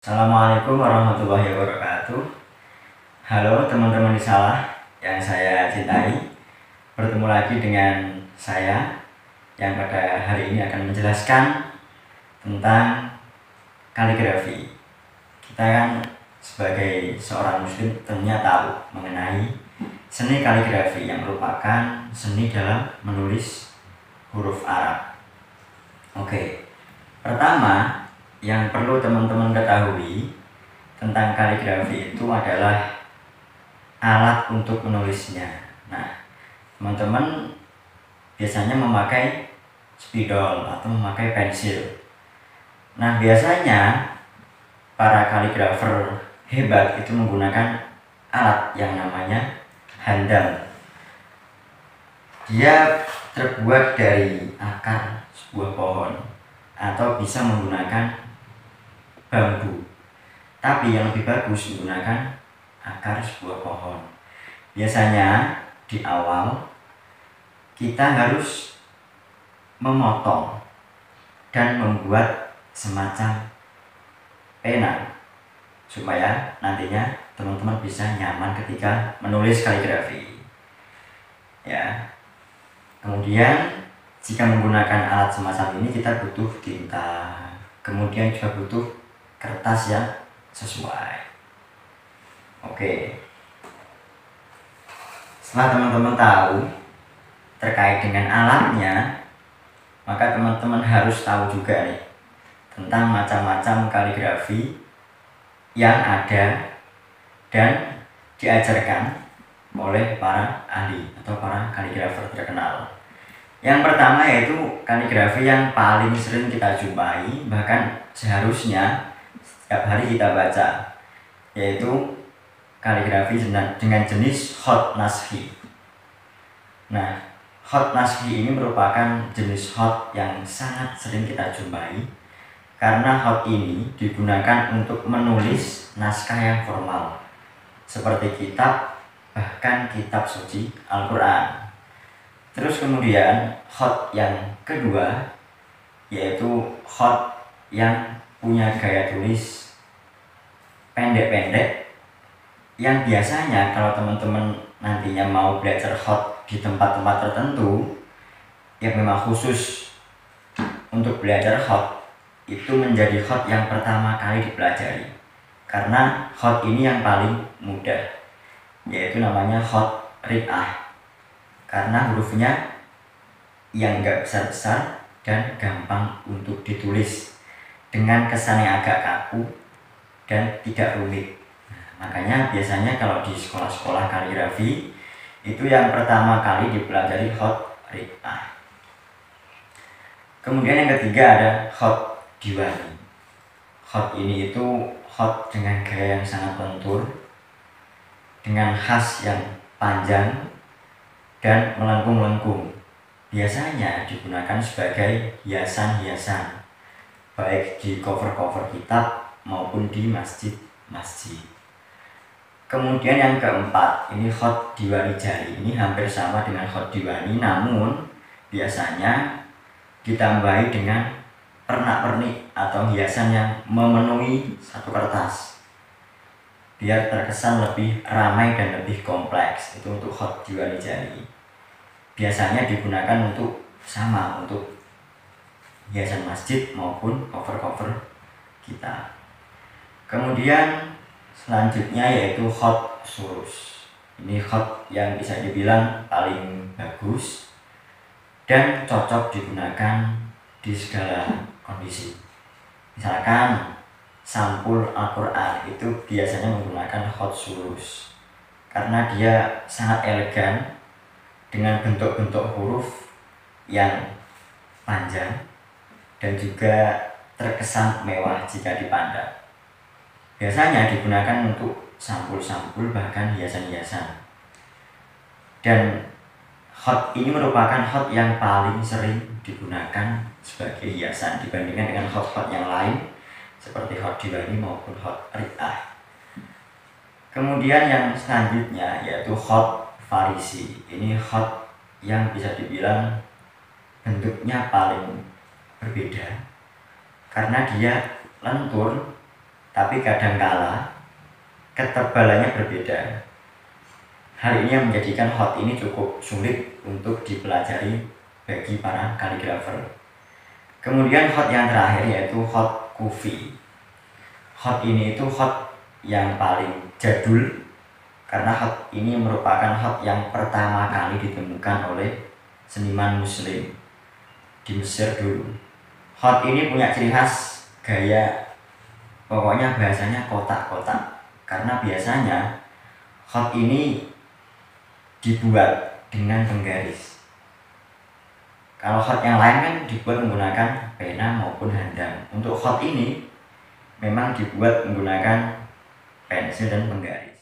Assalamualaikum warahmatullahi wabarakatuh. Halo teman-teman di Salah yang saya cintai. Bertemu lagi dengan saya yang pada hari ini akan menjelaskan tentang kaligrafi. Kita kan sebagai seorang muslim tentunya tahu mengenai seni kaligrafi yang merupakan seni dalam menulis huruf Arab. Oke, pertama yang perlu teman-teman ketahui tentang kaligrafi itu adalah alat untuk menulisnya. Nah, teman-teman biasanya memakai spidol atau memakai pensil. Nah, biasanya para kaligrafer hebat itu menggunakan alat yang namanya handam. Dia terbuat dari akar sebuah pohon atau bisa menggunakan bambu, tapi yang lebih bagus menggunakan akar sebuah pohon. Biasanya di awal kita harus memotong dan membuat semacam pena supaya nantinya teman-teman bisa nyaman ketika menulis kaligrafi. Ya. Kemudian jika menggunakan alat semacam ini kita butuh tinta, kemudian juga butuh kertas yang sesuai. Oke. Setelah teman-teman tahu terkait dengan alatnya, maka teman-teman harus tahu juga nih tentang macam-macam kaligrafi yang ada dan diajarkan oleh para ahli atau para kaligrafer terkenal. Yang pertama yaitu kaligrafi yang paling sering kita jumpai, bahkan seharusnya setiap hari kita baca, yaitu kaligrafi dengan jenis hot naskhi. Nah, hot naskhi ini merupakan jenis hot yang sangat sering kita jumpai karena hot ini digunakan untuk menulis naskah yang formal seperti kitab, bahkan kitab suci Al-Quran. Terus kemudian hot yang kedua yaitu hot yang punya gaya tulis pendek-pendek, yang biasanya kalau teman-teman nantinya mau belajar hot di tempat-tempat tertentu yang memang khusus untuk belajar hot, itu menjadi hot yang pertama kali dipelajari karena hot ini yang paling mudah, yaitu namanya hot ri'ah karena hurufnya yang enggak besar-besar dan gampang untuk ditulis dengan kesan yang agak kaku dan tidak rumit. Nah, makanya biasanya kalau di sekolah-sekolah kaligrafi itu yang pertama kali dipelajari hot ri'ah. Kemudian yang ketiga ada hot diwani. Hot ini itu hot dengan gaya yang sangat lentur, dengan khas yang panjang dan melengkung-lengkung. Biasanya digunakan sebagai hiasan-hiasan, baik di cover-cover kitab maupun di masjid-masjid. Kemudian yang keempat, ini hot diwani jari. Ini hampir sama dengan hot diwani, namun biasanya ditambahi dengan pernak-pernik atau hiasan yang memenuhi satu kertas biar terkesan lebih ramai dan lebih kompleks. Itu untuk hot diwani jari. Biasanya digunakan untuk hiasan masjid maupun cover-cover kita. Kemudian selanjutnya yaitu hot sulus. Ini hot yang bisa dibilang paling bagus dan cocok digunakan di segala kondisi. Misalkan sampul Al-Quran itu biasanya menggunakan hot sulus karena dia sangat elegan dengan bentuk-bentuk huruf yang panjang dan juga terkesan mewah jika dipandang. Biasanya digunakan untuk sampul-sampul bahkan hiasan-hiasan. Dan hot ini merupakan hot yang paling sering digunakan sebagai hiasan dibandingkan dengan hot-hot yang lain seperti hot diwani maupun hot ri'ah. Kemudian yang selanjutnya yaitu hot farisi. Ini hot yang bisa dibilang bentuknya paling berbeda karena dia lentur tapi kadangkala ketebalannya berbeda. Hal ini yang menjadikan hot ini cukup sulit untuk dipelajari bagi para kaligrafer. Kemudian hot yang terakhir yaitu hot kufi. Hot ini itu hot yang paling jadul, karena hot ini merupakan hot yang pertama kali ditemukan oleh seniman muslim di Mesir dulu. Hot ini punya ciri khas gaya, pokoknya bahasanya kotak-kotak, karena biasanya hot ini dibuat dengan penggaris. Kalau hot yang lain kan dibuat menggunakan pena maupun handang. Untuk hot ini memang dibuat menggunakan pensil dan penggaris.